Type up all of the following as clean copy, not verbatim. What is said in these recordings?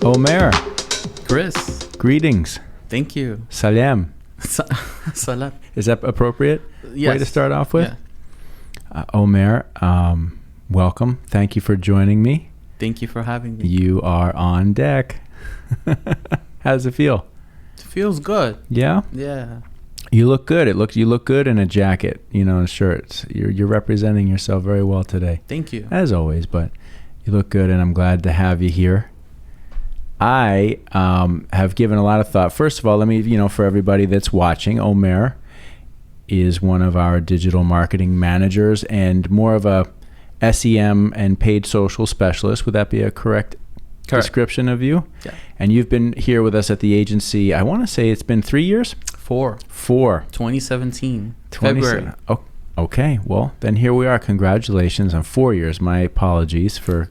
Omer, Chris. greetings. Thank you. Salam. Salam. Is that appropriate Yes. way to start off with? Yeah. Omer, welcome. Thank you for joining me. Thank you for having me. You are on deck. How does it feel? It feels good. Yeah? Yeah. You look good. You look good in a jacket, and a shirt. You're representing yourself very well today. Thank you. As always, but you look good, and I'm glad to have you here. I have given a lot of thought. First of all, let me, for everybody that's watching, Omer is one of our digital marketing managers and more of a SEM and paid social specialist. Would that be a correct description of you? Yeah. And you've been here with us at the agency, I want to say it's been 3 years? 4. 2017. February. Oh, okay. Well, then here we are. Congratulations on 4 years. My apologies for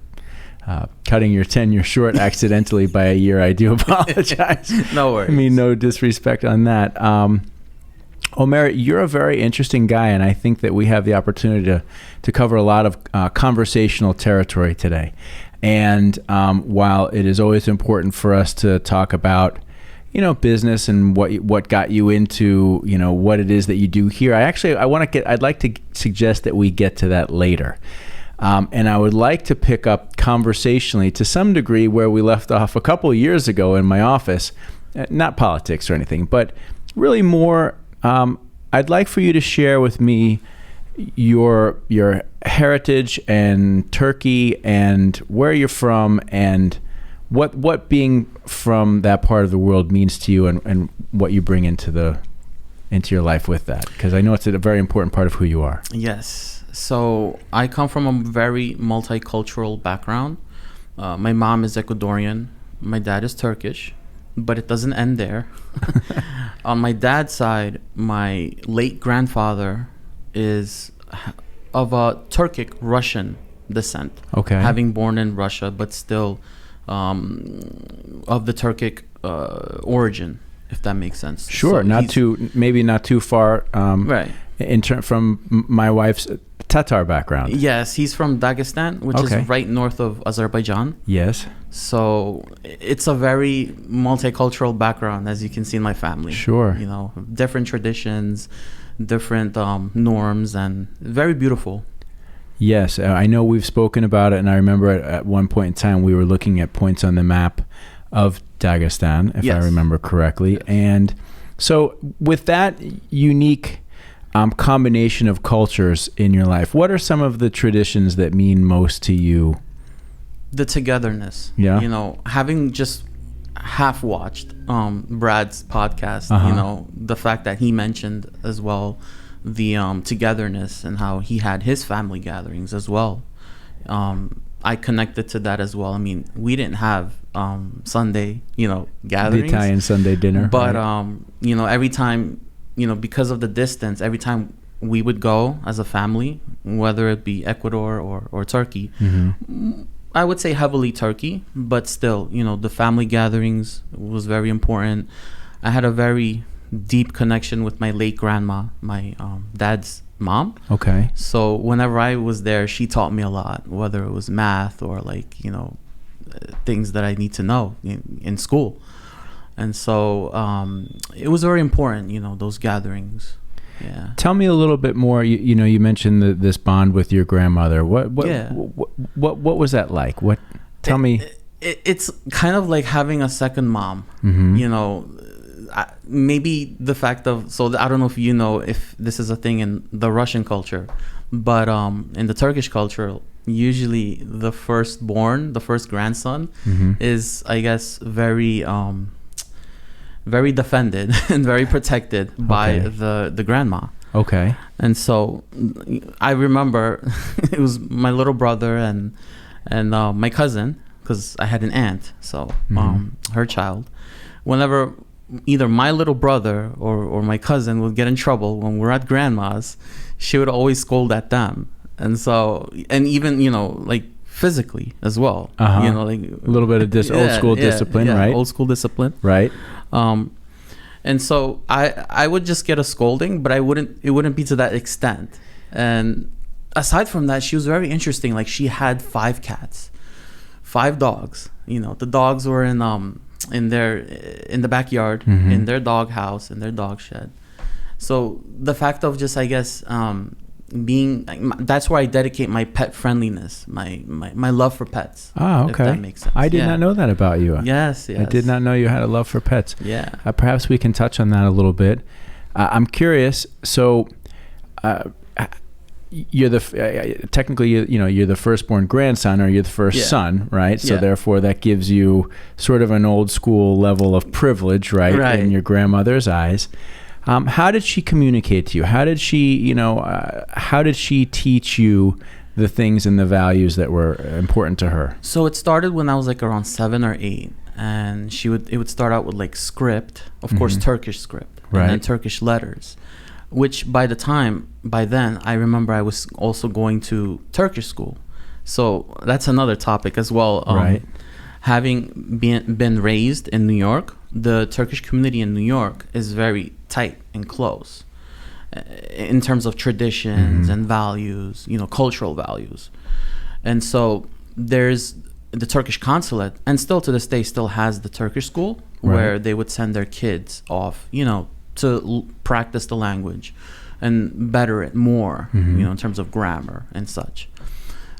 cutting your tenure short accidentally by a year. I do apologize. No worries. I mean, no disrespect on that. Omer, you're a very interesting guy, and I think that we have the opportunity to cover a lot of conversational territory today. And while it is always important for us to talk about, business and what got you into, what it is that you do here, I'd like to suggest that we get to that later. And I would like to pick up conversationally to some degree where we left off a couple of years ago in my office, not politics or anything, but really more, I'd like for you to share with me your heritage and Turkey and where you're from and what being from that part of the world means to you and what you bring into your life with that, because I know it's a very important part of who you are. Yes. So I come from a very multicultural background. My mom is Ecuadorian. My dad is Turkish, but it doesn't end there. On my dad's side, my late grandfather is of a Turkic Russian descent. Okay. Having born in Russia, but still of the Turkic origin, if that makes sense. Sure. So maybe not too far. Right. From my wife's Tatar background. Yes, he's from Dagestan, which is right north of Azerbaijan. Yes. So it's a very multicultural background, as you can see in my family. Sure. Different traditions, different norms, and very beautiful. Yes, I know we've spoken about it, and I remember at one point in time we were looking at points on the map of Dagestan, if I remember correctly. Yes. And so with that unique combination of cultures in your life, what are some of the traditions that mean most to you? The togetherness. Yeah. Having just half watched Brad's podcast, the fact that he mentioned as well the togetherness and how he had his family gatherings as well. I connected to that as well. I mean, we didn't have Sunday, gatherings. The Italian Sunday dinner. But, every time, because of the distance, every time we would go as a family, whether it be Ecuador or Turkey, I would say heavily Turkey, but still, the family gatherings was very important. I had a very deep connection with my late grandma, my dad's mom. Okay. So whenever I was there, she taught me a lot, whether it was math or things that I need to know in school. And so it was very important, those gatherings. Yeah. Tell me a little bit more. You mentioned this bond with your grandmother. What was that like? Tell me. It's kind of like having a second mom. Maybe the fact of, I don't know if this is a thing in the Russian culture, but in the Turkish culture, usually the firstborn, the first grandson, is, I guess, very very defended and very protected by the grandma. Okay. And so I remember it was my little brother and my cousin, because I had an aunt, so her child. Whenever either my little brother or my cousin would get in trouble when we're at grandma's, she would always scold at them. And so, and even, physically as well. A little bit of old school discipline, right? Old school discipline. Right. And so I would just get a scolding, but it wouldn't be to that extent. And aside from that, she was very interesting. Like, she had 5 cats. 5 dogs. You know, the dogs were in the backyard, Mm-hmm. in their dog house, in their dog shed. So the fact of just, I guess, being, that's where I dedicate my pet friendliness, my love for pets. Oh, okay. If that makes sense. I did not know that about you. Yes. I did not know you had a love for pets. Yeah. Perhaps we can touch on that a little bit. I'm curious. So, you're technically, you're the firstborn grandson, or you're the first son, right? So therefore, that gives you sort of an old school level of privilege, right? In your grandmother's eyes. How did she communicate to you? How did she, how did she teach you the things and the values that were important to her? So it started when I was like around 7 or 8, and it would start out with like script, of course, Turkish script, and then Turkish letters, which by then I remember I was also going to Turkish school. So that's another topic as well. Having been raised in New York, the Turkish community in New York is very tight and close in terms of traditions and values, cultural values. And so there's the Turkish consulate, and still to this day still has the Turkish school where they would send their kids off, to practice the language and better it more, in terms of grammar and such.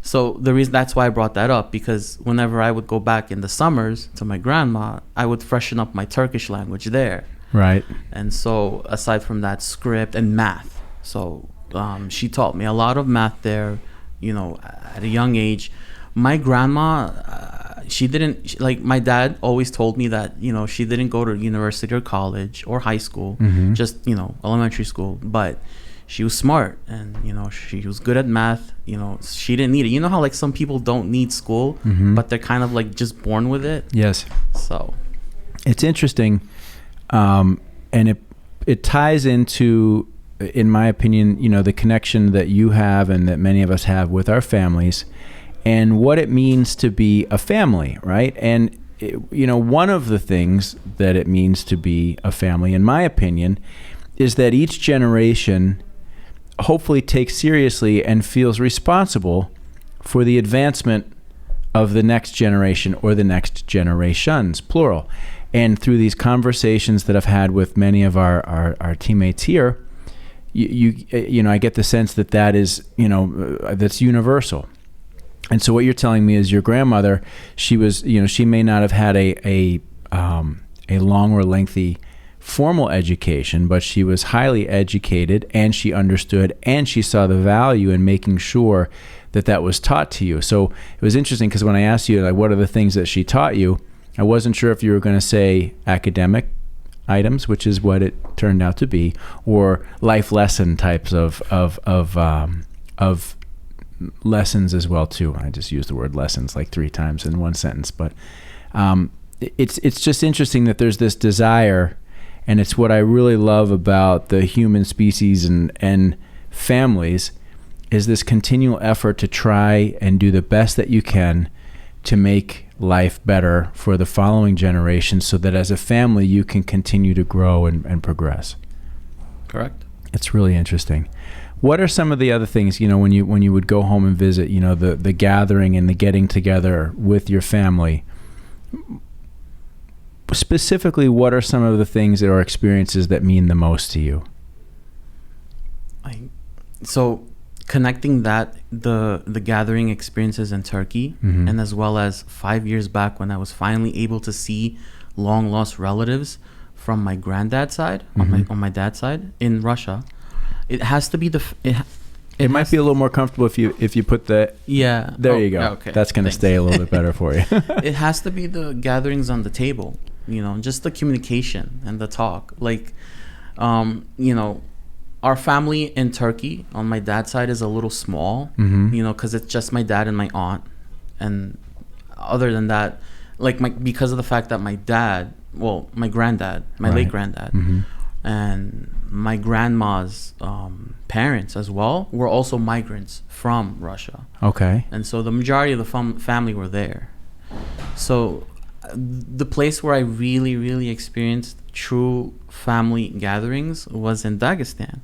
So that's why I brought that up, because whenever I would go back in the summers to my grandma, I would freshen up my Turkish language there. Right. And so aside from that, script and math. So she taught me a lot of math there, at a young age. My grandma, she didn't, like my dad always told me that, she didn't go to university or college or high school, just, elementary school. But she was smart, and, she was good at math. She didn't need it. You know how like some people don't need school, but they're kind of like just born with it? Yes. So it's interesting. And it ties into, in my opinion, the connection that you have and that many of us have with our families, and what it means to be a family, right? And, one of the things that it means to be a family, in my opinion, is that each generation hopefully takes seriously and feels responsible for the advancement of the next generation, or the next generations, plural. And through these conversations that I've had with many of our teammates here, I get the sense that is, that's universal. And so what you're telling me is your grandmother, she was, she may not have had a long or lengthy formal education, but she was highly educated, and she understood, and she saw the value in making sure that was taught to you. So it was interesting, because when I asked you, like, what are the things that she taught you, I wasn't sure if you were going to say academic items, which is what it turned out to be, or life lesson types of lessons as well too. I just used the word lessons like 3 times in one sentence, but it's just interesting that there's this desire, and it's what I really love about the human species and families, is this continual effort to try and do the best that you can to make life better for the following generation, so that as a family you can continue to grow and progress. Correct. It's really interesting. What are some of the other things, when you would go home and visit, the gathering and the getting together with your family? Specifically, what are some of the things or experiences that mean the most to you? So connecting the gathering experiences in Turkey, and as well as 5 years back when I was finally able to see long lost relatives from my granddad's side, on my dad's side in Russia. It has to be it might be a little more comfortable if you put the there you go. Okay. That's going to stay a little bit better for you. It has to be the gatherings on the table, just the communication and the talk. Like, our family in Turkey on my dad's side is a little small, because it's just my dad and my aunt. And other than that, like because of the fact that my granddad, late granddad, and my grandma's parents as well were also migrants from Russia. Okay. And so the majority of the family were there. So the place where I really, really experienced true family gatherings was in Dagestan.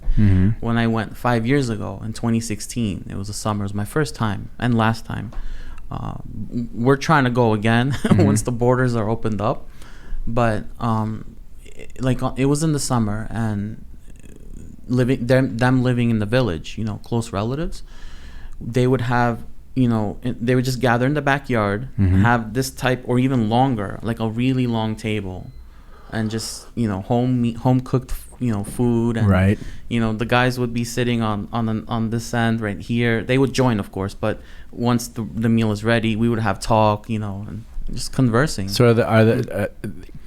When I went 5 years ago in 2016. It was the summer. It was my first time and last time. We're trying to go again once the borders are opened up. But it was in the summer, and them living in the village, close relatives, they would have, they would just gather in the backyard, have this type or even longer, like a really long table, and just home cooked food, and right. The guys would be sitting on this end right here. They would join, of course, but once the meal is ready, we would have talk, and just conversing. So are the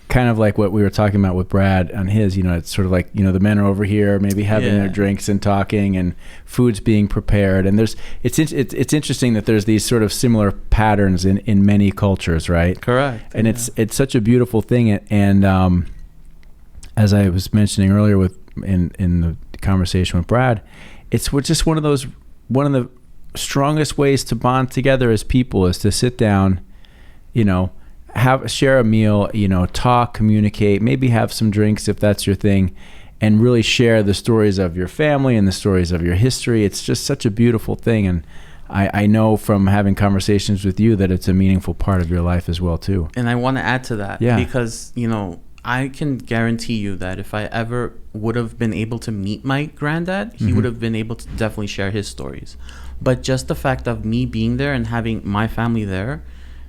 kind of like what we were talking about with Brad on his, it's sort of like, the men are over here maybe having their drinks and talking, and food's being prepared. And it's interesting that there's these sort of similar patterns in many cultures, right? Correct. And it's such a beautiful thing. And as I was mentioning earlier in the conversation with Brad, it's just one of the strongest ways to bond together as people is to sit down, share a meal, talk, communicate, maybe have some drinks if that's your thing, and really share the stories of your family and the stories of your history. It's just such a beautiful thing. And I know from having conversations with you that it's a meaningful part of your life as well too. And I want to add to that, because, I can guarantee you that if I ever would have been able to meet my granddad, he would have been able to definitely share his stories. But just the fact of me being there and having my family there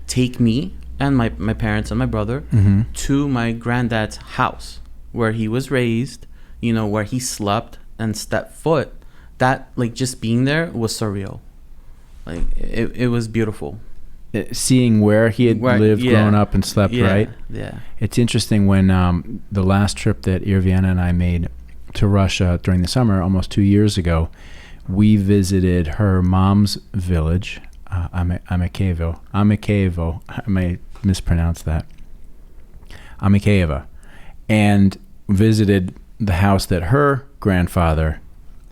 take me and my parents and my brother to my granddad's house where he was raised, where he slept and stepped foot, that, like, just being there was surreal. Like, it was beautiful. Seeing where he had lived, grown up, and slept, right? Yeah. It's interesting when the last trip that Irviana and I made to Russia during the summer, almost 2 years ago, we visited her mom's village, Amikevo. I may mispronounce that. Amikevo. And visited the house that her grandfather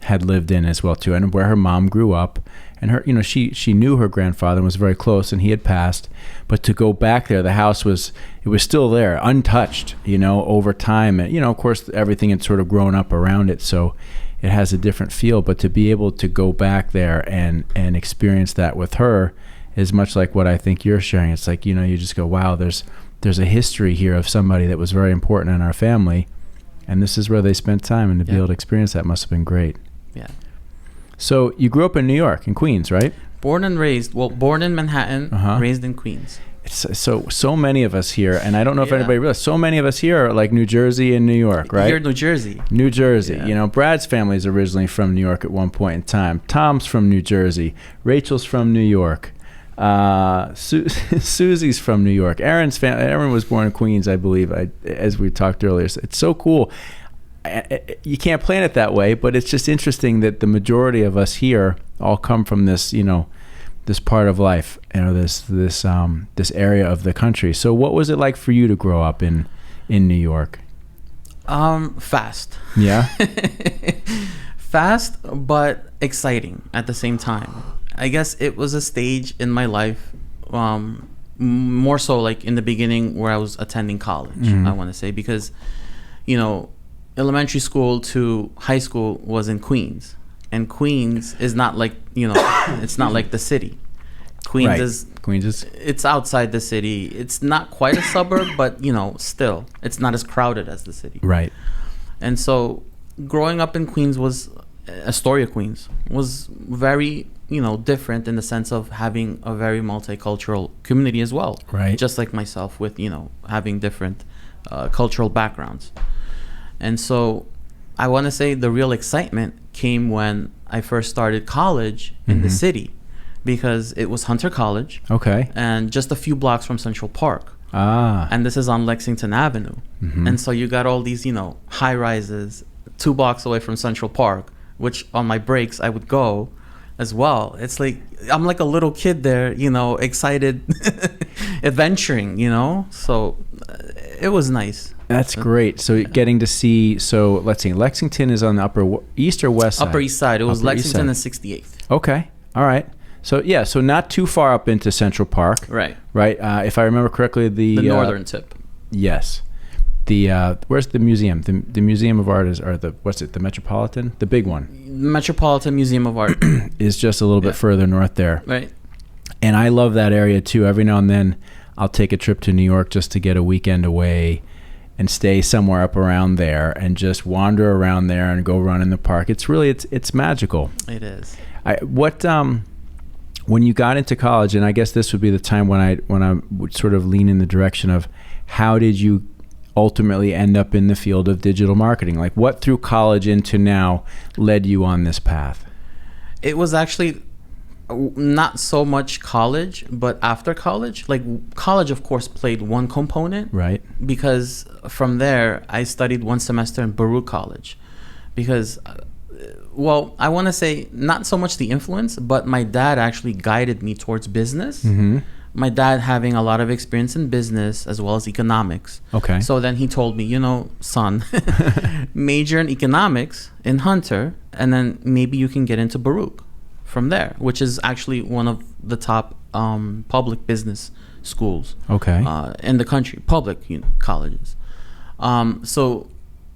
had lived in as well too, and where her mom grew up. And her, she knew her grandfather and was very close, and he had passed. But to go back there, the house was still there, untouched, over time. And, of course, everything had sort of grown up around it, so it has a different feel. But to be able to go back there and experience that with her is much like what I think you're sharing. It's like, you just go, wow, there's a history here of somebody that was very important in our family, and this is where they spent time, and to be able to experience that must have been great. Yeah. So you grew up in New York, in Queens, right? Born in Manhattan, raised in Queens. It's so many of us here, and I don't know if anybody realizes, so many of us here are like New Jersey and New York, right? You're New Jersey. New Jersey. Yeah. Brad's family is originally from New York at one point in time. Tom's from New Jersey. Rachel's from New York. Susie's from New York. Aaron was born in Queens, I believe, as we talked earlier. So it's so cool. You can't plan it that way, but it's just interesting that the majority of us here all come from this, this part of life, this area of the country. So what was it like for you to grow up in New York? Fast. Yeah. Fast, but exciting at the same time. I guess it was a stage in my life, more so like in the beginning where I was attending college, I want to say, because, elementary school to high school was in Queens, and Queens is not like, it's not like the city. Queens is it's outside the city. It's not quite a suburb, but still it's not as crowded as the city. Right. And so growing up in Queens Astoria, Queens was very, different in the sense of having a very multicultural community as well. Right. Just like myself with, having different cultural backgrounds. And so I want to say the real excitement came when I first started college in the city, because it was Hunter College. Okay. And just a few blocks from Central Park. Ah. And this is on Lexington Avenue. And so you got all these, high rises 2 blocks away from Central Park, which on my breaks I would go as well. It's like I'm like a little kid there, excited, adventuring, So it was nice. That's great. So getting to see, let's see, Lexington is on the Upper East or West side? Upper East Side. It was Upper Lexington and 68th. Okay. All right. So so not too far up into Central Park. Right. Right. If I remember correctly, the northern tip. Yes. Where's the museum? The Museum of Art the Metropolitan? The big one. Metropolitan Museum of Art is just a little bit further north there. Right. And I love that area too. Every now and then I'll take a trip to New York just to get a weekend away and stay somewhere up around there and just wander around there and go run in the park. It's really, it's magical. It is. When you got into college, and I guess this would be the time when I would sort of lean in the direction of how did you ultimately end up in the field of digital marketing? Like what through college into now led you on this path? It was actually not so much college, but after college. Like college, of course, played one component. Right. Because from there, I studied 1 semester in Baruch College. Because, well, I want to say not so much the influence, but my dad actually guided me towards business. Mm-hmm. My dad having a lot of experience in business as well as economics. Okay. So then he told me, son, major in economics in Hunter, and then maybe you can get into Baruch from there, which is actually one of the top public business schools in the country, public colleges. So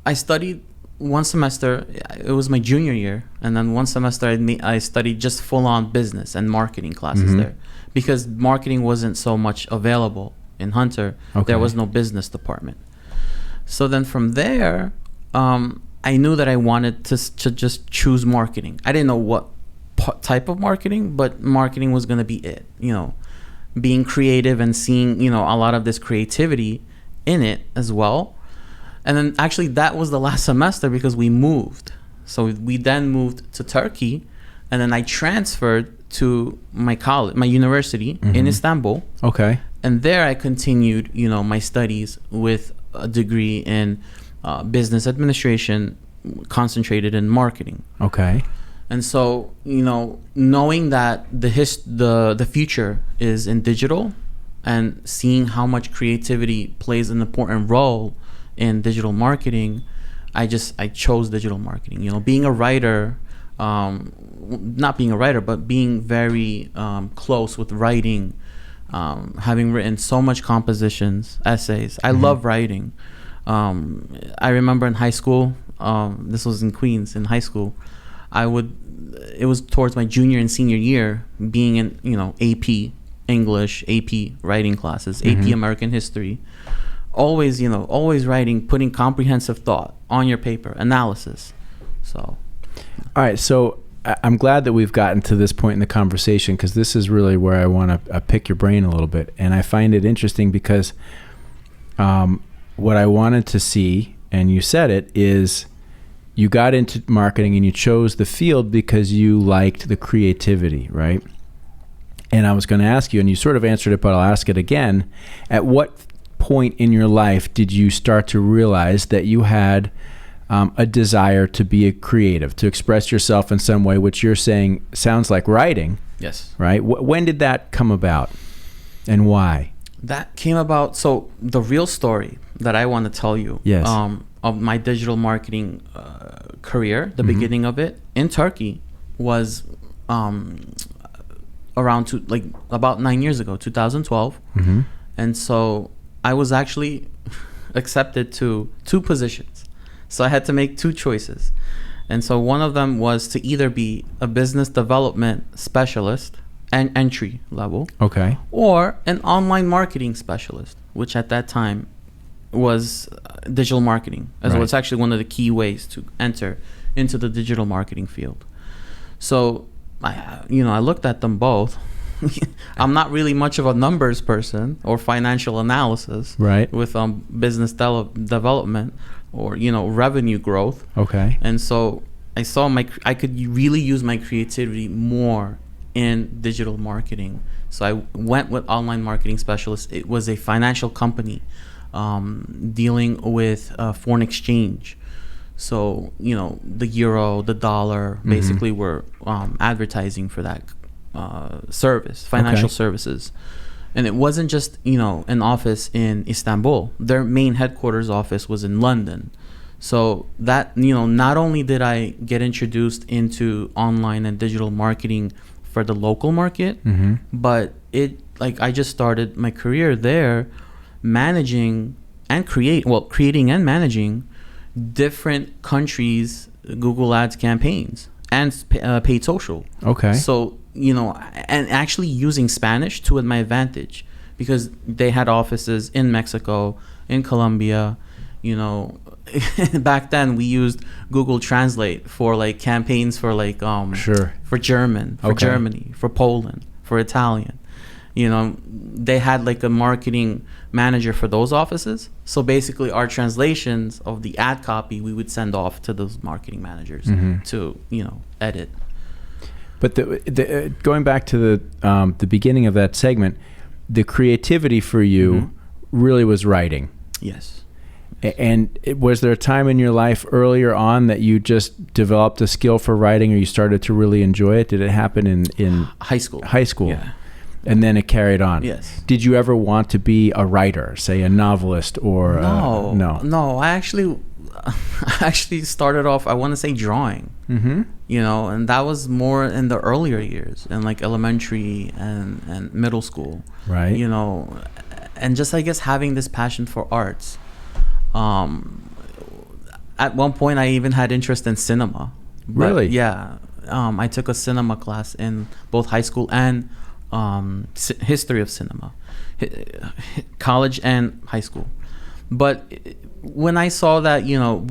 I studied 1 semester. It was my junior year, and then 1 semester I studied just full-on business and marketing classes there, because marketing wasn't so much available in Hunter. There was no business department. So then from there, I knew that I wanted to just choose marketing. I didn't know what type of marketing, but marketing was going to be it. Being creative and seeing a lot of this creativity in it as well. And then actually that was the last semester because we moved. So we then moved to Turkey, and then I transferred to my college, my university in Istanbul. Okay. And there I continued, my studies with a degree in business administration, concentrated in marketing. Okay. And so, knowing that the future is in digital, and seeing how much creativity plays an important role in digital marketing, I chose digital marketing. Being a writer, not being a writer, but being very close with writing, having written so much compositions, essays. I love writing. I remember in high school, this was in Queens, in high school, it was towards my junior and senior year, being in, AP English, AP writing classes, AP American history, always writing, putting comprehensive thought on your paper, analysis. So. All right. So I'm glad that we've gotten to this point in the conversation, because this is really where I want to pick your brain a little bit. And I find it interesting because what I wanted to see, and you said it, is you got into marketing and you chose the field because you liked the creativity, right? And I was going to ask you, and you sort of answered it, but I'll ask it again. At what point in your life did you start to realize that you had a desire to be a creative, to express yourself in some way, which you're saying sounds like writing? Yes. Right? When did that come about, and why? That came about, so the real story that I want to tell you, yes, of my digital marketing career, the beginning of it in Turkey was about 9 years ago, 2012. And so I was actually accepted to 2 positions. So I had to make 2 choices. And so one of them was to either be a business development specialist and entry level, or an online marketing specialist, which at that time was digital marketing as well. It's actually one of the key ways to enter into the digital marketing field. So I looked at them both. I'm not really much of a numbers person or financial analysis, with business development or revenue growth. And so I saw I could really use my creativity more in digital marketing. So I went with online marketing specialist. It was a financial company dealing with foreign exchange. So, the euro, the dollar, basically were advertising for that service, financial services. And it wasn't just, an office in Istanbul. Their main headquarters office was in London. So that, not only did I get introduced into online and digital marketing for the local market, but I just started my career there managing and creating and managing different countries' Google Ads campaigns and paid social. So and actually using Spanish to my advantage, because they had offices in Mexico, in Colombia. Back then we used Google Translate for like campaigns for like Sure. for German, for Okay. Germany, for Poland, for Italian. They had like a marketing manager for those offices. So basically our translations of the ad copy we would send off to those marketing managers to, edit. But going back to the beginning of that segment, the creativity for you really was writing. Yes. And was there a time in your life earlier on that you just developed a skill for writing, or you started to really enjoy it? Did it happen in High school? High school. Yeah. And then it carried on. Yes. Did you ever want to be a writer, say a novelist, or No. I actually started off, I want to say, drawing. And that was more in the earlier years, in like elementary and middle school. Right. And just, I guess, having this passion for arts. At one point I even had interest in cinema. Really? Yeah. I took a cinema class in both high school and history of cinema, college and high school. But when I saw that,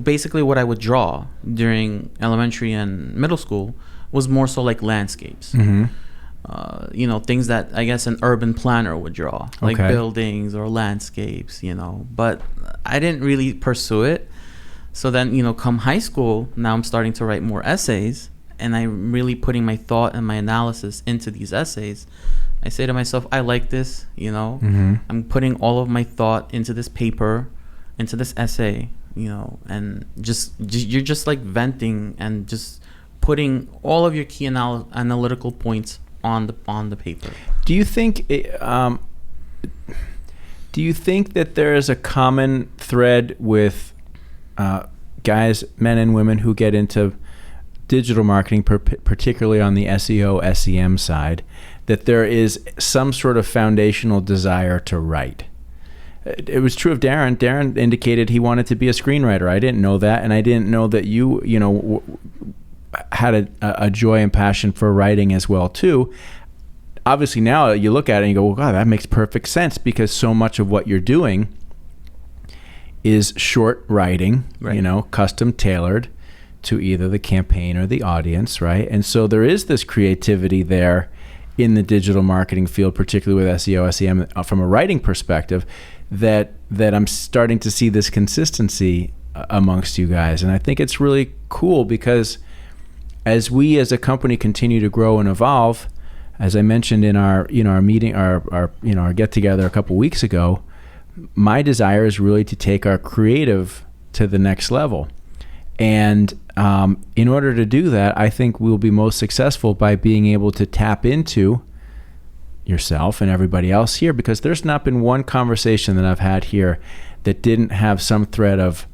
basically what I would draw during elementary and middle school was more so like landscapes. Things that I guess an urban planner would draw, like buildings or landscapes, but I didn't really pursue it. So then, come high school, now I'm starting to write more essays, and I'm really putting my thought and my analysis into these essays. I say to myself, I like this, I'm putting all of my thought into this paper, into this essay, and just you're just like venting and just putting all of your key analytical points on the paper. Do you think that there is a common thread with guys, men and women who get into digital marketing, particularly on the SEO, SEM side, that there is some sort of foundational desire to write? It was true of Darren. Darren indicated he wanted to be a screenwriter. I didn't know that, and I didn't know that you had a joy and passion for writing as well too. Obviously now you look at it and you go, well, God, that makes perfect sense, because so much of what you're doing is short writing, right. Custom tailored to either the campaign or the audience, right? And so there is this creativity there in the digital marketing field, particularly with SEO, SEM, from a writing perspective, that I'm starting to see this consistency amongst you guys. And I think it's really cool, because as we as a company continue to grow and evolve, as I mentioned in our meeting, our get together a couple weeks ago, my desire is really to take our creative to the next level. And in order to do that, I think we'll be most successful by being able to tap into yourself and everybody else here, because there's not been one conversation that I've had here that didn't have some thread of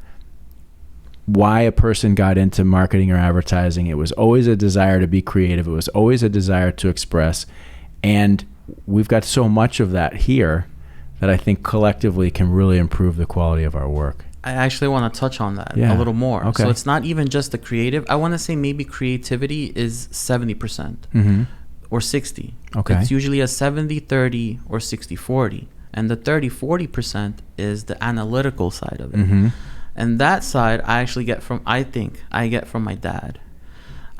why a person got into marketing or advertising. It was always a desire to be creative. It was always a desire to express. And we've got so much of that here that I think collectively can really improve the quality of our work. I actually want to touch on that a little more. Okay. So it's not even just the creative. I want to say maybe creativity is 70% or 60. Okay. It's usually a 70-30 or 60-40. And the 30-40% is the analytical side of it. And that side I get from my dad.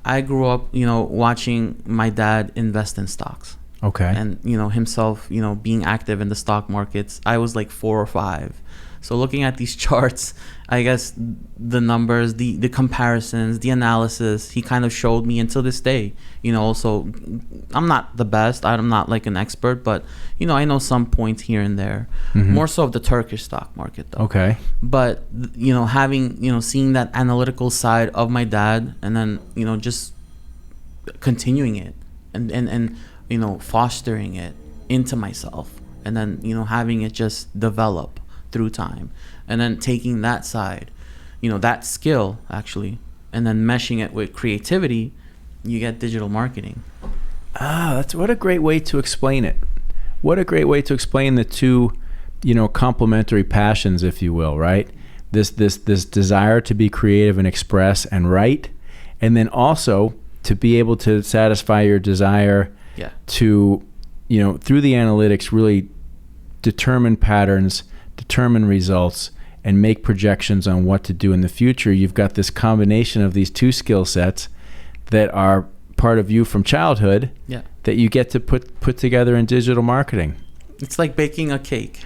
I grew up, watching my dad invest in stocks. Okay. And, himself, being active in the stock markets. I was like 4 or 5. So looking at these charts, I guess the numbers, the comparisons, the analysis, he kind of showed me until this day. Also, I'm not the best. I'm not like an expert, but, I know some points here and there. More so of the Turkish stock market, though. Okay. But, having, seeing that analytical side of my dad, and then, just continuing it and fostering it into myself, and then, having it just develop through time, and then taking that side, that skill actually, and then meshing it with creativity, you get digital marketing. That's what a great way to explain it. What a great way to explain the two, complementary passions, if you will, right? This desire to be creative and express and write, and then also to be able to satisfy your desire to, through the analytics, really determine patterns, determine results, and make projections on what to do in the future. You've got this combination of these two skill sets that are part of you from childhood that you get to put together in digital marketing. It's like baking a cake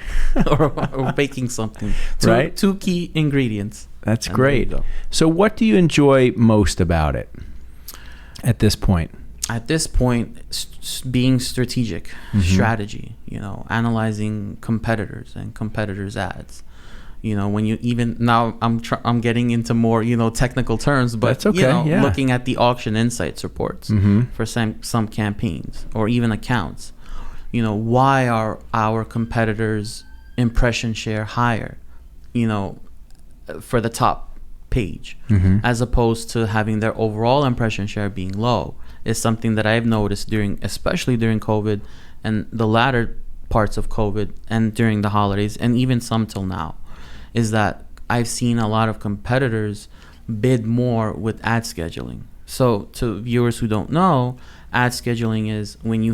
or baking something. Right? Two key ingredients. That's great. So what do you enjoy most about it at this point? At this point, being strategic, strategy, analyzing competitors and competitors' ads. When you even now, I'm getting into more technical terms, but that's okay. Looking at the auction insights reports for some campaigns or even accounts. Why are our competitors' impression share higher? For the top page, as opposed to having their overall impression share being low, is something that I've noticed especially during COVID and the latter parts of COVID and during the holidays and even some till now, is that I've seen a lot of competitors bid more with ad scheduling. So to viewers who don't know, ad scheduling is when you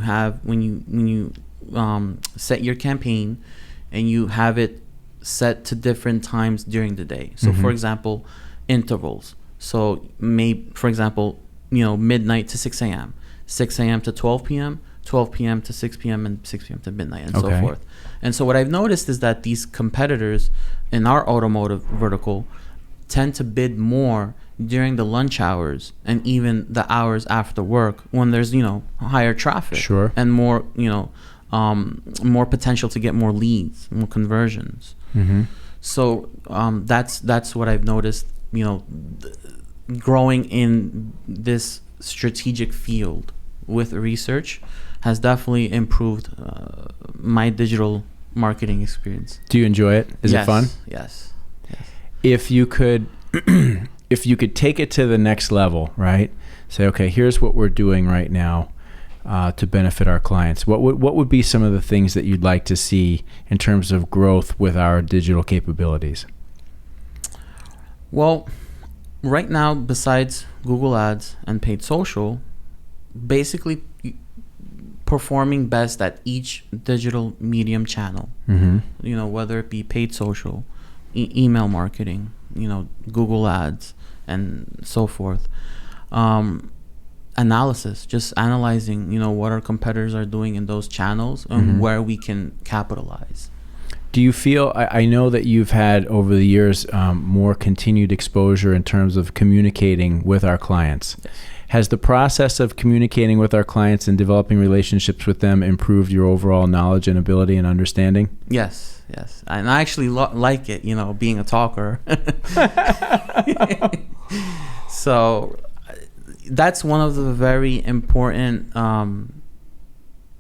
set your campaign and you have it set to different times during the day. So for example, intervals. So for example, midnight to 6 a.m., 6 a.m. to 12 p.m., 12 p.m. to 6 p.m., and 6 p.m. to midnight, and so forth. And so what I've noticed is that these competitors in our automotive vertical tend to bid more during the lunch hours and even the hours after work when there's, higher traffic and more, more potential to get more leads, more conversions. So that's what I've noticed, growing in this strategic field with research has definitely improved my digital marketing experience. Do you enjoy it? Is it fun? Yes. If you could take it to the next level, right? Say, okay, here's what we're doing right now to benefit our clients. What would be some of the things that you'd like to see in terms of growth with our digital capabilities? Well, right now, besides Google Ads and paid social, basically performing best at each digital medium channel, whether it be paid social, email marketing, Google Ads, and so forth. Analysis, just analyzing, what our competitors are doing in those channels and where we can capitalize. Do you feel, I know that you've had over the years more continued exposure in terms of communicating with our clients. Yes. Has the process of communicating with our clients and developing relationships with them improved your overall knowledge and ability and understanding? Yes. And I actually like it, being a talker. So that's one of the very important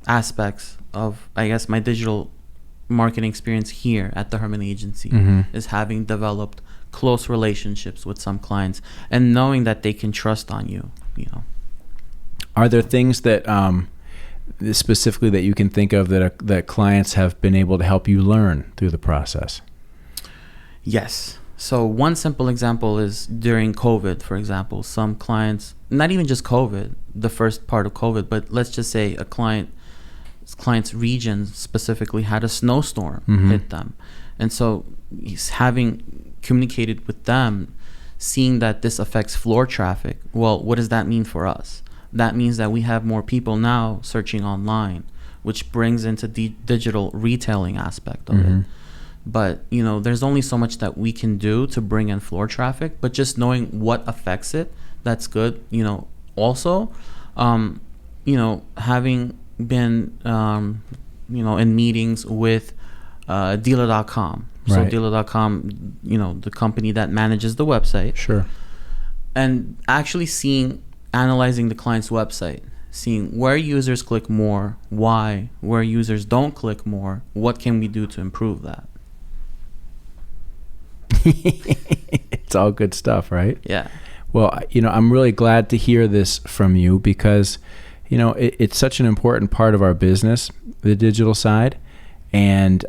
aspects of, I guess, my digital marketing experience here at the Herman Agency, is having developed close relationships with some clients and knowing that they can trust on you. Are there things that specifically that you can think of that clients have been able to help you learn through the process? Yes. So one simple example is during COVID, for example, some clients, not even just COVID, the first part of COVID, but let's just say a client's region specifically had a snowstorm hit them. And so he's having communicated with them, seeing that this affects floor traffic. Well, what does that mean for us? That means that we have more people now searching online, which brings into the digital retailing aspect of it. But, there's only so much that we can do to bring in floor traffic, but just knowing what affects it, that's good. Also, having been, in meetings with dealer.com. So Right. dealer.com, the company that manages the website. Sure. And actually analyzing the client's website, seeing where users click more, why, where users don't click more, what can we do to improve that? It's all good stuff, right? Yeah. Well, I'm really glad to hear this from you because, it's such an important part of our business, the digital side. And,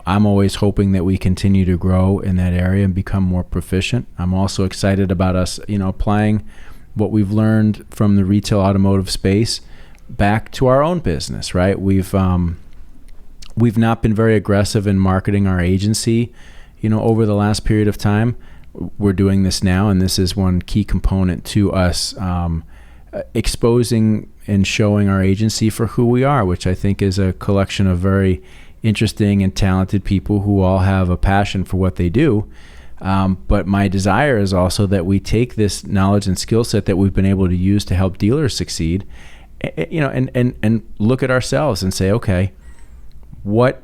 I'm always hoping that we continue to grow in that area and become more proficient. I'm also excited about us, applying what we've learned from the retail automotive space back to our own business, right? We've not been very aggressive in marketing our agency, over the last period of time. We're doing this now, and this is one key component to us exposing and showing our agency for who we are, which I think is a collection of very interesting and talented people who all have a passion for what they do. But my desire is also that we take this knowledge and skill set that we've been able to use to help dealers succeed, and look at ourselves and say, okay, what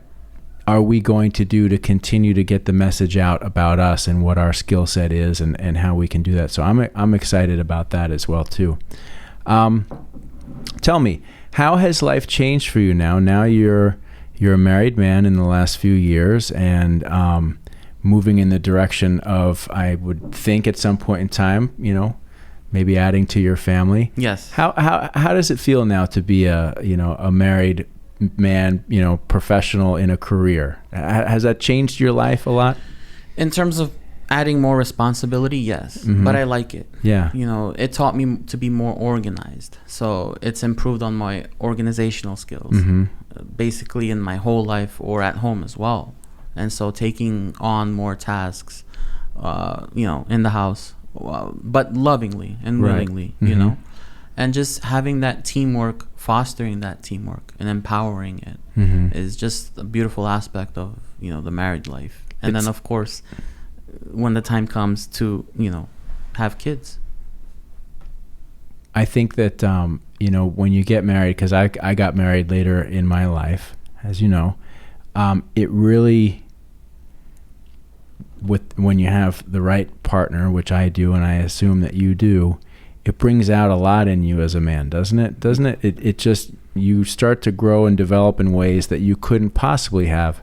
are we going to do to continue to get the message out about us and what our skill set is, and how we can do that. So I'm excited about that as well too. Tell me, how has life changed for you now? Now you're a married man in the last few years, and moving in the direction of, I would think at some point in time, maybe adding to your family. Yes. How does it feel now to be a married man, professional in a career? Has that changed your life a lot? In terms of adding more responsibility, yes. Mm-hmm. But I like it. Yeah. It taught me to be more organized. So it's improved on my organizational skills, mm-hmm. basically in my whole life or at home as well. And so taking on more tasks, in the house, but lovingly and willingly, mm-hmm. and just having that teamwork, fostering that teamwork and empowering it mm-hmm. is just a beautiful aspect of, the married life. And then, of course, when the time comes to, have kids. I think that, when you get married, because I got married later in my life, as you know, it really, when you have the right partner, which I do, and I assume that you do, it brings out a lot in you as a man, doesn't it? It just, you start to grow and develop in ways that you couldn't possibly have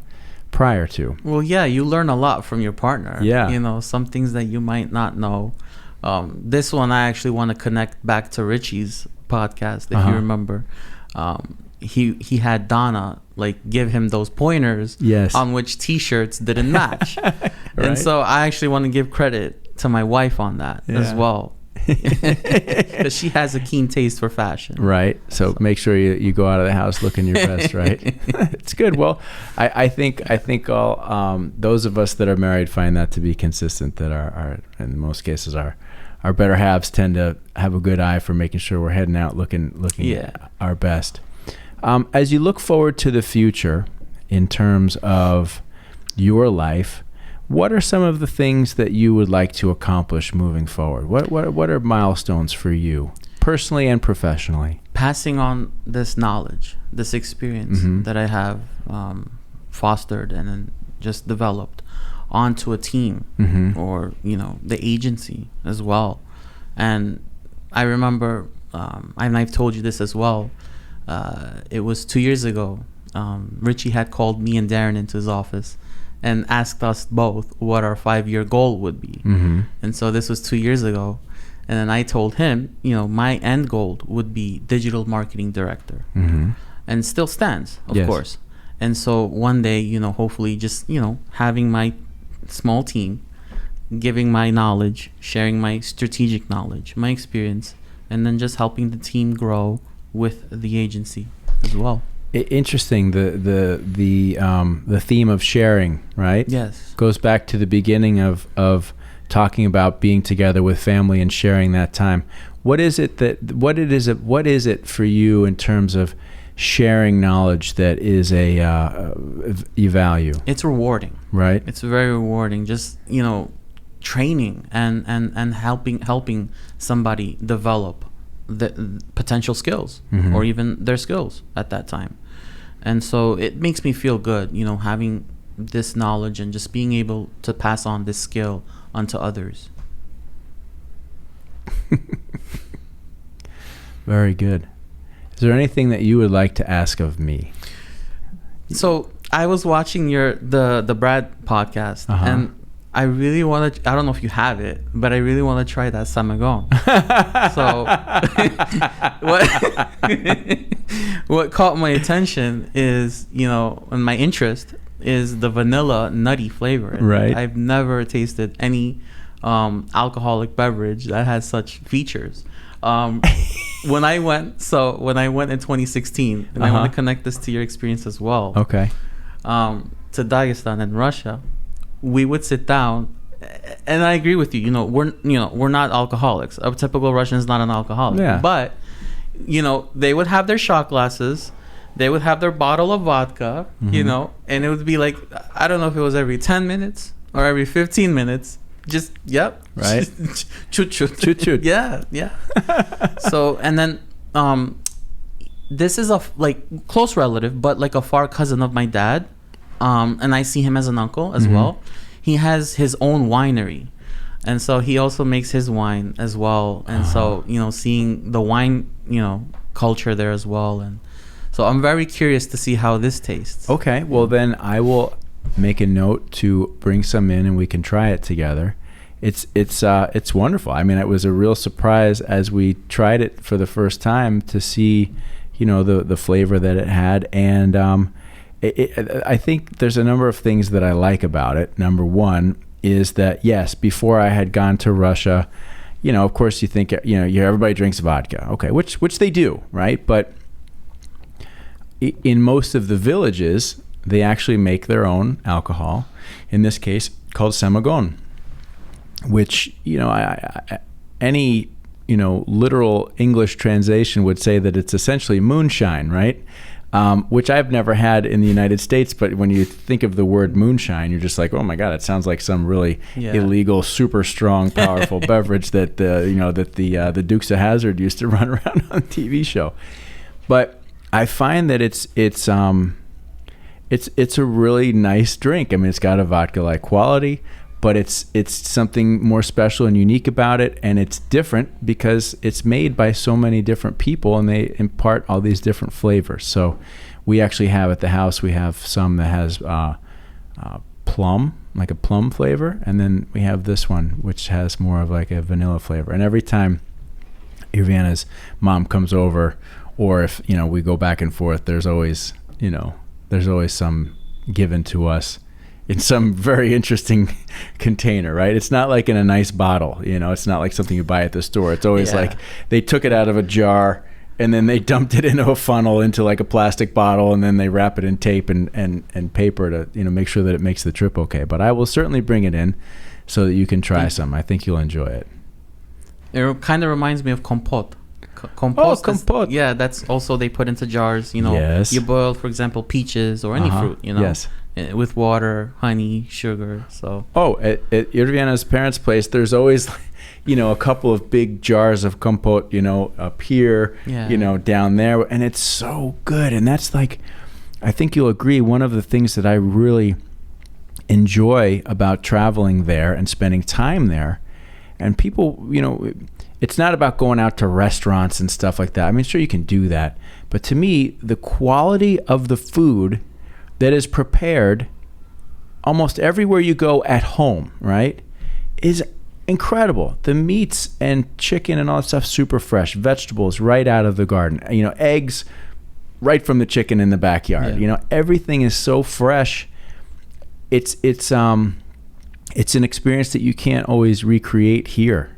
prior to. Well, yeah, you learn a lot from your partner. Yeah. Some things that you might not know. This one, I actually want to connect back to Richie's podcast, if you remember. He had Donna give him those pointers, yes, on which t-shirts didn't match. Right. And so I actually want to give credit to my wife on that as well. Because she has a keen taste for fashion. Right. So make sure you go out of the house looking your best, right? It's good. Well, I think all those of us that are married find that to be consistent, that our in most cases our better halves tend to have a good eye for making sure we're heading out looking our best. As you look forward to the future in terms of your life, what are some of the things that you would like to accomplish moving forward? What are milestones for you, personally and professionally? Passing on this knowledge, this experience mm-hmm. that I have fostered and then just developed onto a team, mm-hmm. or the agency as well. And I remember, and I've told you this as well, it was 2 years ago, Richie had called me and Darren into his office and asked us both what our 5-year goal would be. Mm-hmm. And so this was 2 years ago. And then I told him, my end goal would be digital marketing director. Mm-hmm. And still stands, of yes. course. And so one day, hopefully just, having my small team, giving my knowledge, sharing my strategic knowledge, my experience, and then just helping the team grow with the agency as well. Interesting, the theme of sharing, right? Yes. Goes back to the beginning of talking about being together with family and sharing that time. What is it for you in terms of sharing knowledge that is you value? It's rewarding. Right. It's very rewarding. Just, training and helping somebody develop the potential skills, mm-hmm. or even their skills at that time. And so it makes me feel good, having this knowledge and just being able to pass on this skill onto others. Very good. Is there anything that you would like to ask of me? So I was watching the Brad podcast, uh-huh. and I really want to, I don't know if you have it, but I really want to try that samagon. So what caught my attention is, and my interest is the vanilla nutty flavor. Right. I've never tasted any alcoholic beverage that has such features. When I went in 2016, and I want to connect this to your experience as well. Okay. To Dagestan and Russia, we would sit down, and I agree with you. We're not alcoholics. A typical Russian is not an alcoholic. Yeah. But they would have their shot glasses, they would have their bottle of vodka, and it would be like, I don't know if it was every 10 minutes or every 15 minutes. Just right. Chut chut. Yeah. So, and then this is a close relative, but like a far cousin of my dad, and I see him as an uncle as well. He has his own winery, and so he also makes his wine as well. And so seeing the wine culture there as well, and so I'm very curious to see how this tastes. Okay, well then I will make a note to bring some in and we can try it together. It's wonderful. I mean, it was a real surprise as we tried it for the first time to see the flavor that it had. And I think there's a number of things that I like about it. Number one is that, yes, before I had gone to Russia, of course you think everybody drinks vodka, okay, which they do, right? But in most of the villages they actually make their own alcohol, in this case called samagon, which, any, literal English translation would say that it's essentially moonshine, right? Which I've never had in the United States, but when you think of the word moonshine, you're just like, oh my God, it sounds like some really illegal, super strong, powerful beverage that the Dukes of Hazzard used to run around on a TV show. But I find that it's a really nice drink. I mean, it's got a vodka-like quality, but it's something more special and unique about it, and it's different because it's made by so many different people, and they impart all these different flavors. So we actually have at the house, we have some that has plum, like a plum flavor, and then we have this one which has more of like a vanilla flavor. And every time Irvana's mom comes over, or if we go back and forth, there's always some given to us in some very interesting container, right? It's not like in a nice bottle, it's not like something you buy at the store. It's always like they took it out of a jar and then they dumped it into a funnel into like a plastic bottle, and then they wrap it in tape and paper to make sure that it makes the trip okay. But I will certainly bring it in so that you can try some. I think you'll enjoy it. It kind of reminds me of compote. Compote. Compote. Yeah, that's also, they put into jars. Yes. You boil, for example, peaches or any fruit. Yes. With water, honey, sugar. So. Oh, at Irvana's parents' place, there's always, a couple of big jars of compote, up here, down there, and it's so good. And that's like, I think you'll agree, one of the things that I really enjoy about traveling there and spending time there, and people, it's not about going out to restaurants and stuff like that. I mean, sure, you can do that. But to me, the quality of the food that is prepared almost everywhere you go at home, right, is incredible. The meats and chicken and all that stuff, super fresh. Vegetables right out of the garden. Eggs right from the chicken in the backyard. Yeah. Everything is so fresh. It's an experience that you can't always recreate here.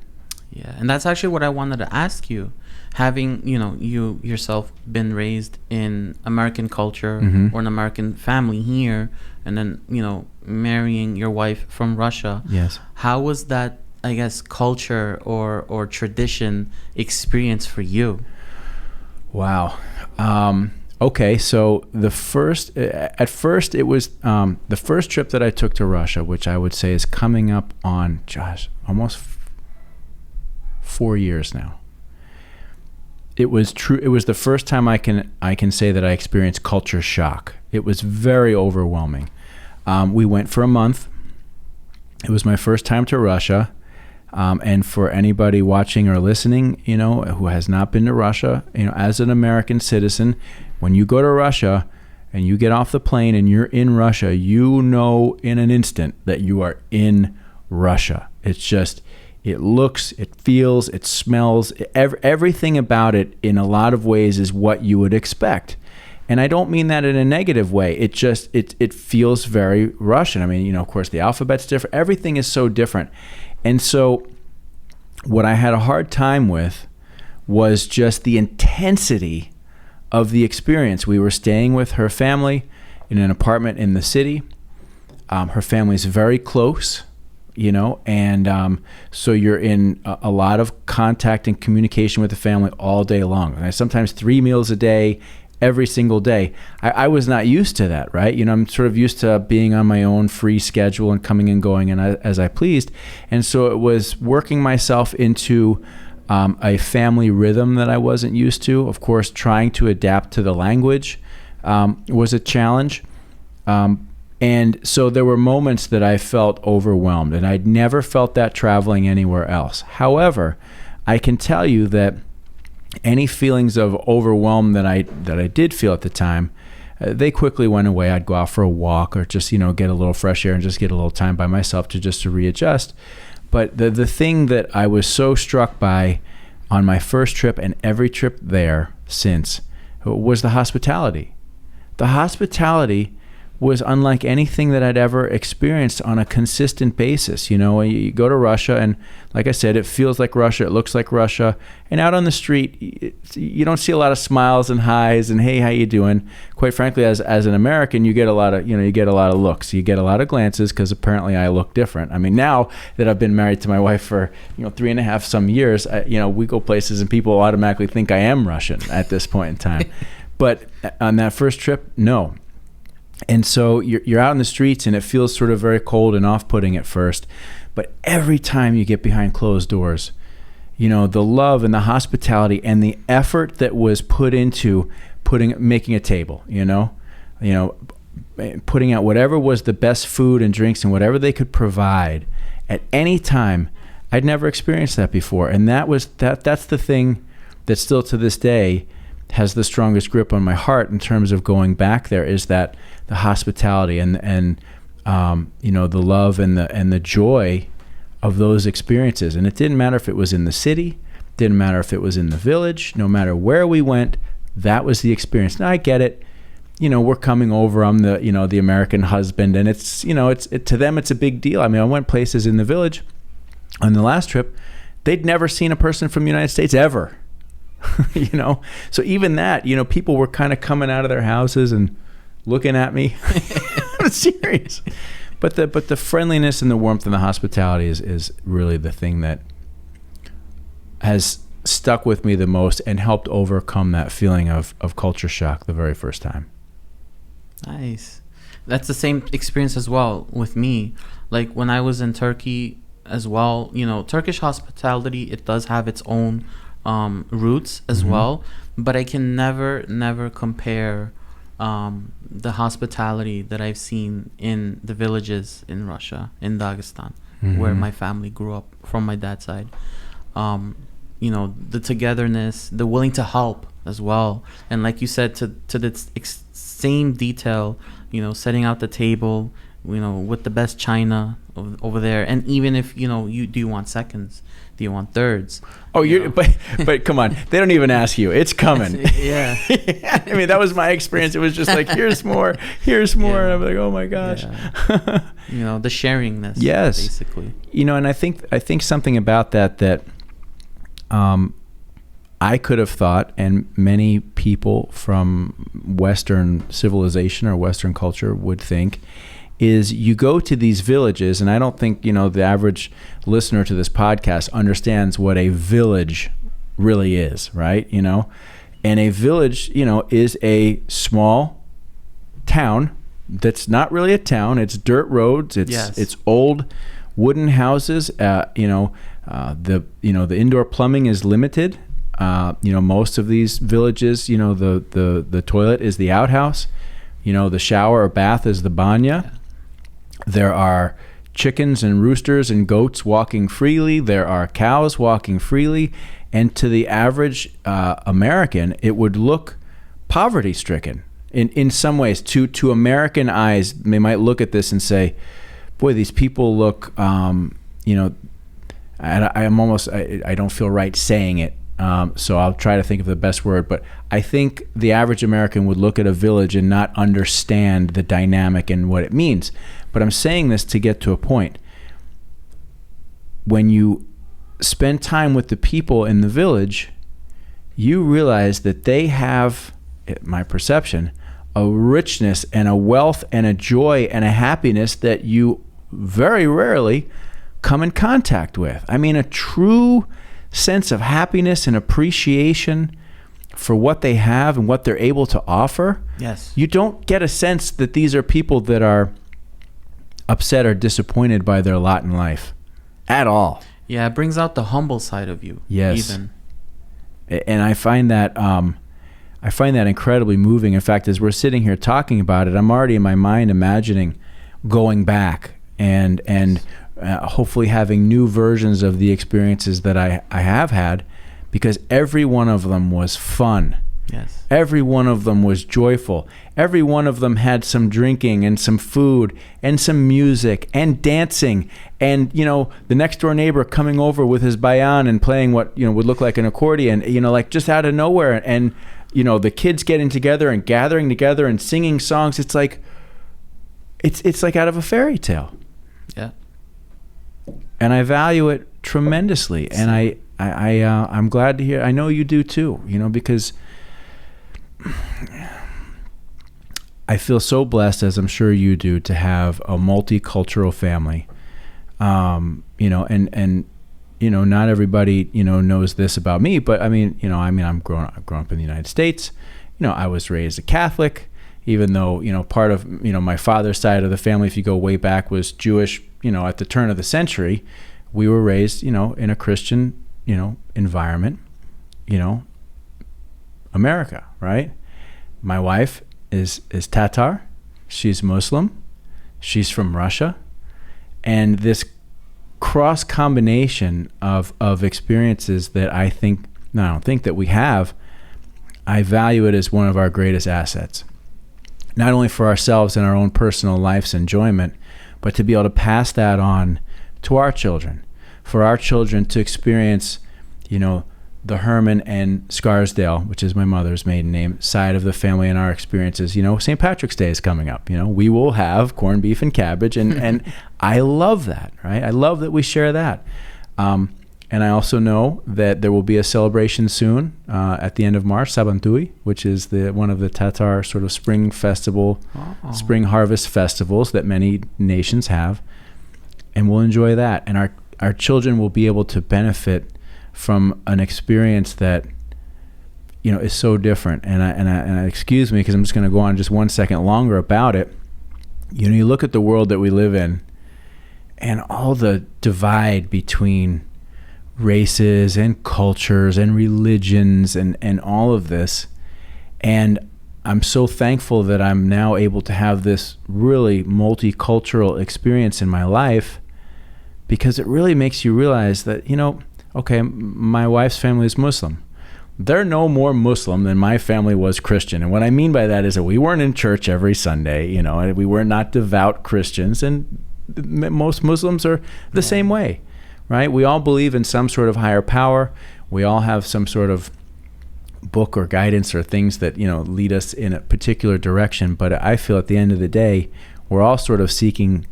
Yeah, and that's actually what I wanted to ask you. Having, you yourself been raised in American culture or an American family here, and then, marrying your wife from Russia. Yes. How was that, I guess, culture or tradition experience for you? Wow. Okay, so at first it was the first trip that I took to Russia, which I would say is coming up on, almost 4 years now. It was true. It was the first time I can say that I experienced culture shock. It was very overwhelming. We went for a month. It was my first time to Russia. And for anybody watching or listening, who has not been to Russia, as an American citizen, when you go to Russia and you get off the plane and you're in Russia, in an instant that you are in Russia. It's just, it looks, it feels, it smells, everything about it in a lot of ways is what you would expect. And I don't mean that in a negative way. It just, it feels very Russian. I mean, of course the alphabet's different. Everything is so different. And so what I had a hard time with was just the intensity of the experience. We were staying with her family in an apartment in the city. Her family's very close, and so you're in a lot of contact and communication with the family all day long. And sometimes 3 meals a day, every single day. I was not used to that, right? I'm sort of used to being on my own free schedule and coming and going as I pleased. And so it was working myself into a family rhythm that I wasn't used to. Of course, trying to adapt to the language was a challenge. And so there were moments that I felt overwhelmed, and I'd never felt that traveling anywhere else. However, I can tell you that any feelings of overwhelm that I did feel at the time, they quickly went away. I'd go out for a walk or just, get a little fresh air and just get a little time by myself to readjust. But the thing that I was so struck by on my first trip and every trip there since was the hospitality. The hospitality was unlike anything that I'd ever experienced on a consistent basis. You go to Russia, and like I said, it feels like Russia, it looks like Russia. And out on the street, you don't see a lot of smiles and highs and hey, how you doing? Quite frankly, as an American, you get a lot of looks, you get a lot of glances, because apparently I look different. I mean, now that I've been married to my wife for 3.5 some years, we go places and people automatically think I am Russian at this point in time. But on that first trip, no. And so you're out in the streets, and it feels sort of very cold and off-putting at first. But every time you get behind closed doors, the love and the hospitality and the effort that was put into making a table, putting out whatever was the best food and drinks and whatever they could provide at any time, I'd never experienced that before. And that's the thing that still to this day has the strongest grip on my heart in terms of going back there, is that the hospitality and the love and the joy of those experiences. And it didn't matter if it was in the city, didn't matter if it was in the village, no matter where we went, that was the experience. Now I get it. We're coming over. I'm the American husband, and it's to them it's a big deal. I mean, I went places in the village on the last trip, they'd never seen a person from the United States ever. So even that, people were kind of coming out of their houses and looking at me. I'm serious. But the friendliness and the warmth and the hospitality is really the thing that has stuck with me the most and helped overcome that feeling of culture shock the very first time. Nice. That's the same experience as well with me. Like when I was in Turkey as well, Turkish hospitality, it does have its own roots as well, but I can never compare the hospitality that I've seen in the villages in Russia, in Dagestan, where my family grew up from my dad's side. The togetherness, the willing to help as well, and like you said, to the same detail, setting out the table, with the best china over there, and even if you want seconds, do you want thirds? Oh, but come on, they don't even ask you. It's coming. Yeah. I mean, that was my experience. It was just like, here's more, yeah. And I'm like, oh my gosh. Yeah. The sharingness. Yes. Basically. And I think something about that I could have thought, and many people from Western civilization or Western culture would think, is you go to these villages, and I don't think, the average listener to this podcast understands what a village really is, right? And a village, is a small town that's not really a town. It's dirt roads. It's old wooden houses. The indoor plumbing is limited. Most of these villages, the toilet is the outhouse. The shower or bath is the banya. Yeah. There are chickens and roosters and goats walking freely. There are cows walking freely. And to the average American, it would look poverty-stricken in some ways. To American eyes, they might look at this and say, boy, these people look, I don't feel right saying it. So I'll try to think of the best word, but I think the average American would look at a village and not understand the dynamic and what it means. But I'm saying this to get to a point. When you spend time with the people in the village, you realize that they have, my perception, a richness and a wealth and a joy and a happiness that you very rarely come in contact with. I mean, a true sense of happiness and appreciation for what they have and what they're able to offer. Yes. You don't get a sense that these are people that are upset or disappointed by their lot in life at all. Yeah, it brings out the humble side of you. Yes. Even. And I find that incredibly moving. In fact, as we're sitting here talking about it, I'm already in my mind imagining going back and hopefully having new versions of the experiences that I have had, because every one of them was fun. Yes. Every one of them was joyful. Every one of them had some drinking and some food and some music and dancing, and the next door neighbor coming over with his bayan and playing what would look like an accordion, like just out of nowhere, and the kids getting together and gathering together and singing songs. It's like out of a fairy tale. Yeah. And I value it tremendously, and I'm glad to hear. I know you do too. Because I feel so blessed, as I'm sure you do, to have a multicultural family. And not everybody knows this about me, but I'm grown up in the United States. I was raised a Catholic, even though part of my father's side of the family, if you go way back, was Jewish. At the turn of the century, we were raised in a Christian environment. America, right? My wife is Tatar. She's Muslim. She's from Russia. And this cross combination of experiences that I don't think that we have, I value it as one of our greatest assets. Not only for ourselves and our own personal life's enjoyment, but to be able to pass that on to our children. For our children to experience, the Herman and Scarsdale, which is my mother's maiden name, side of the family, and our experiences. St. Patrick's Day is coming up. We will have corned beef and cabbage, and I love that, right? I love that we share that. And I also know that there will be a celebration soon at the end of March, Sabantui, which is one of the Tatar sort of spring spring harvest festivals that many nations have, and we'll enjoy that. And our children will be able to benefit from an experience that is so different. And excuse me, because I'm just going to go on just 1 second longer about it. You look at the world that we live in, and all the divide between races and cultures and religions and all of this. And I'm so thankful that I'm now able to have this really multicultural experience in my life, because it really makes you realize that, okay, my wife's family is Muslim. They're no more Muslim than my family was Christian. And what I mean by that is that we weren't in church every Sunday, and we were not devout Christians, and most Muslims are the same way, right? We all believe in some sort of higher power. We all have some sort of book or guidance or things that, lead us in a particular direction. But I feel at the end of the day, we're all sort of seeking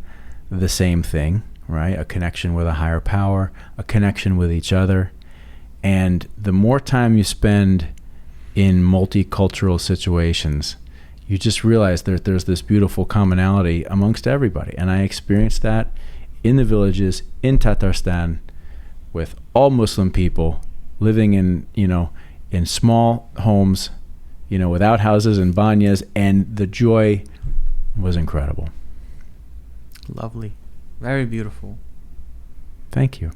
the same thing, right? A connection with a higher power, a connection with each other. And the more time you spend in multicultural situations, you just realize that there's this beautiful commonality amongst everybody. And I experienced that in the villages in Tatarstan with all Muslim people living in small homes, without houses and banyas, and the joy was incredible. Lovely. Very beautiful. Thank you.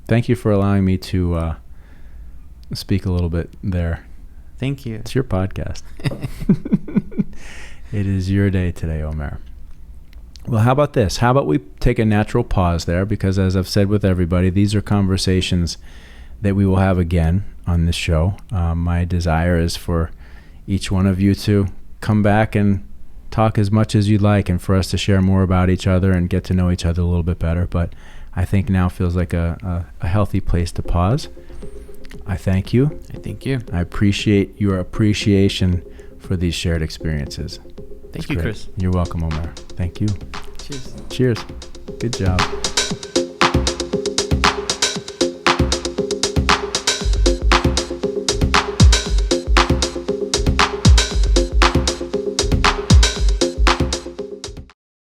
Thank you for allowing me to speak a little bit there. Thank you. It's your podcast. It is your day today, Omer. Well, how about this? How about we take a natural pause there? Because as I've said with everybody, these are conversations that we will have again on this show. My desire is for each one of you to come back and talk as much as you'd like, and for us to share more about each other and get to know each other a little bit better. But I think now feels like a healthy place to pause. I thank you. I thank you. I appreciate your appreciation for these shared experiences. Thank you, Chris. You're welcome, Omer. Thank you. Cheers. Cheers. Good job.